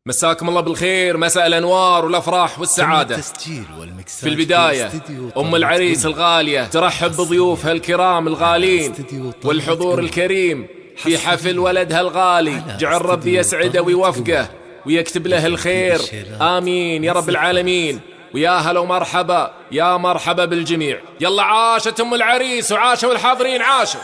مساكم الله بالخير، مساء الأنوار والأفراح والسعادة. في البداية أم العريس الغالية ترحب بضيوفها الكرام الغالين والحضور الكريم في حفل ولدها الغالي. جعل ربي يسعده ويوفقه ويكتب له الخير، آمين يا رب العالمين. ويا هلا ومرحبا، يا مرحبا بالجميع. يلا عاشت أم العريس وعاشوا الحاضرين عاشوا.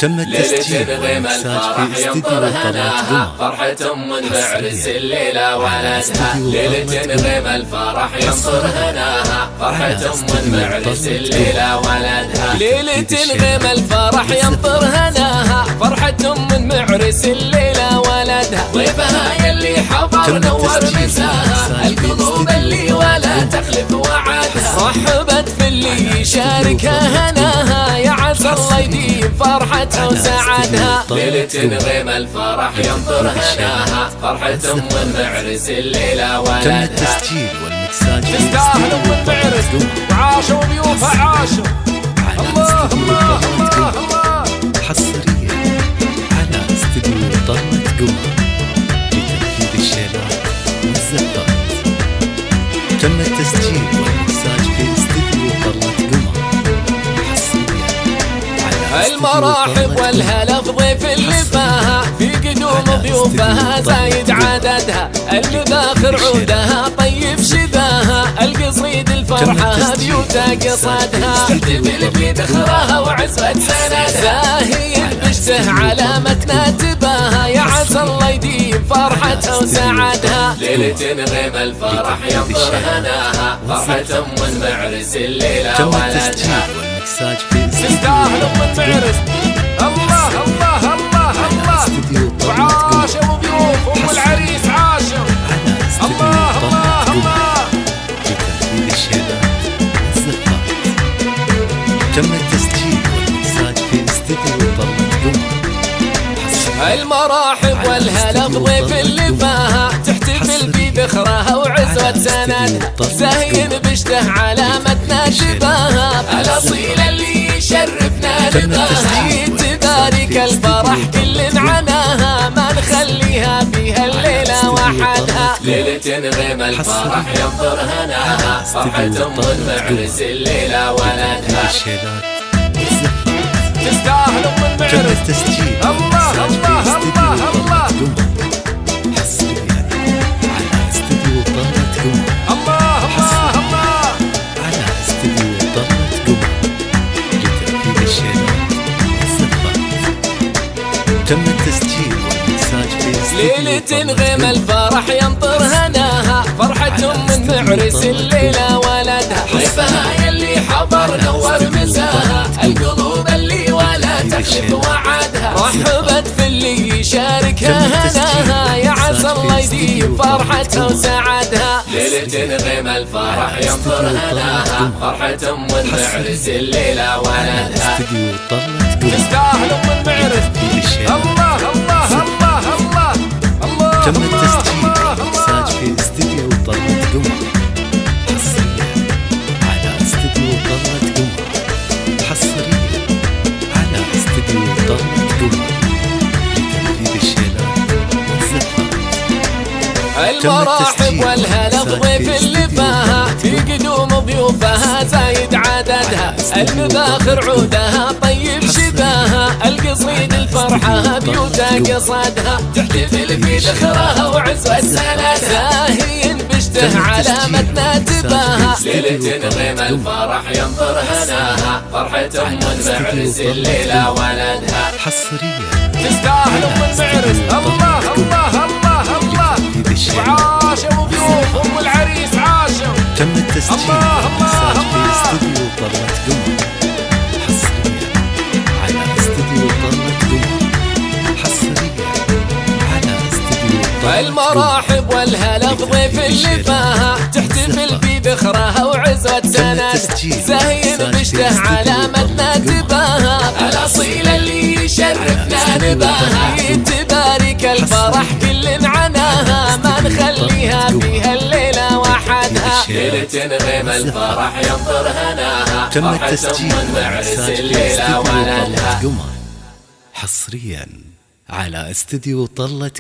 تم التسجيل والمكساج في استديو هناها، فرحة أم المعرس الليلة ولدها. ليلة نغيم الفرح ينصر هناها، فرحة أم المعرس الليلة ولدها. ليلة نغيم الفرح ينطر هناها، فرحة أم المعرس الليلة ولدها. ضيفها يلي حضر نور مساها، القلوب اللي ولا تخلف وعدها. رحبت في اللي يشاركها هناها، يا عسى الله يديم فرحتها وسعدها. ليلة نغيم الفرح ينطر هناها، فرحة أم المعرس الليلة ولدها. تم التسجيل والمكساج في تستاهل أم المعرس وعاشوا ضيوفها عاشوا. الله الله الله الله. حصريا على استديو طلة قمر لتنفيذ الشيلات والزفات. تم التسجيل والمكساج في استديو طلة قمر حصريا على المراحب والهلا في ضيف اللي فاها، في قدوم ضيوفها زايد عددها. اللي باخر عودها طيب شذاها، القصيد الفرحة بيوتا قصدها. تحتفل بدخرها وعزوة سندها، زاهي بشته علامتنا تباها. يا عسى الله يديم فرحتها وسعدها. ليلة نغيم الفرح ينطر هناها، فرحة أم المعرس الليلة تم ولدها. التسجيل والمكساج في تستاهل أم المعرس. الله الله الله الله. وعاشوا ضيوف أم العريس عاشوا. الله الله الله. لتنفيذ الشيلات والزفات. تم التسجيل والمكساج في استديو طلة قمر. المراحب والهلا في ضيف اللي فاها، تحتفل في ذخرها وعزوة سندها. زين بشته علامتنا تباها، الأصيل اللي يشرفنا نباها. تبارك الفرح كل عناها، ما نخليها فيها الليلة وحدها. ليلة نغيم الفرح ينطر هناها، فرحة أم المعرس الليلة ولدها. الشيلات والزفات. تستاهل أم تم المعرس. التسجيل الله الله الله الله. حصريا على استديو طلة قمر. الله الله الله. على استديو طلة قمر لتنفيذ الشيلات والزفات. تم التسجيل والمكساج في استديو ليلة نغيم الفرح ينطر هناها، فرحة أم المعرس الليلة ولدها. ضيفها يلي حضر نور مساها، القلوب اللي ولا تخلف وعدها. رحبت في اللي يشاركها هناها، يا عسى الله يديم فرحتها وسعدها. ليلة نغيم الفرح ينطر هناها، فرحة أم المعرس الليلة ولدها. استديو طلة قمر. تستاهل أم المعرس. الله الله الله الله الله. تم التسجيل الله والمكساج في استديو طلة قمر. حصريا على استديو طلة قمر. حصريا على استديو طلة قمر لتنفيذ الشيلات والزفات. المراحب والهلا بضيف اللي فاها، في قدوم ضيوفها زايد عددها. المباخر عودها طيب شذاها، القصيد الفرحة بيوتا قصدها. تحتفل في ذخرها وعزوة سندها، زاهي بشته علامتنا تباها. ليلة نغيم الفرح ينطر هناها، فرحة أم المعرس الليلة ولدها. حصريا تستاهل أم المعرس. الله الله الله الله. لتنفيذ الشيلات. وعاشوا ضيوف أم العريس عاشوا. تم التسجيل الله الله والمكساج في الله. استديو طلة قمر. حصريا على استديو طلة قمر. حصريا على استديو طلة قمر. المراحب والهلا في ضيف اللي فاها، تحتفل في ذخرها وعزوة سندها. زين بشته علامتنا تباها، الأصيل اللي يشرفنا نباها. تبارك الفرح كل عناها، ما نخليها فيها الليلة وحدها. ليلة نغيم الفرح ينطر هناها، تم فرحة التسجيل أم المعرس والمكساج في الليلة استديو ولدها. طلة قمر. حصريا على استديو طلة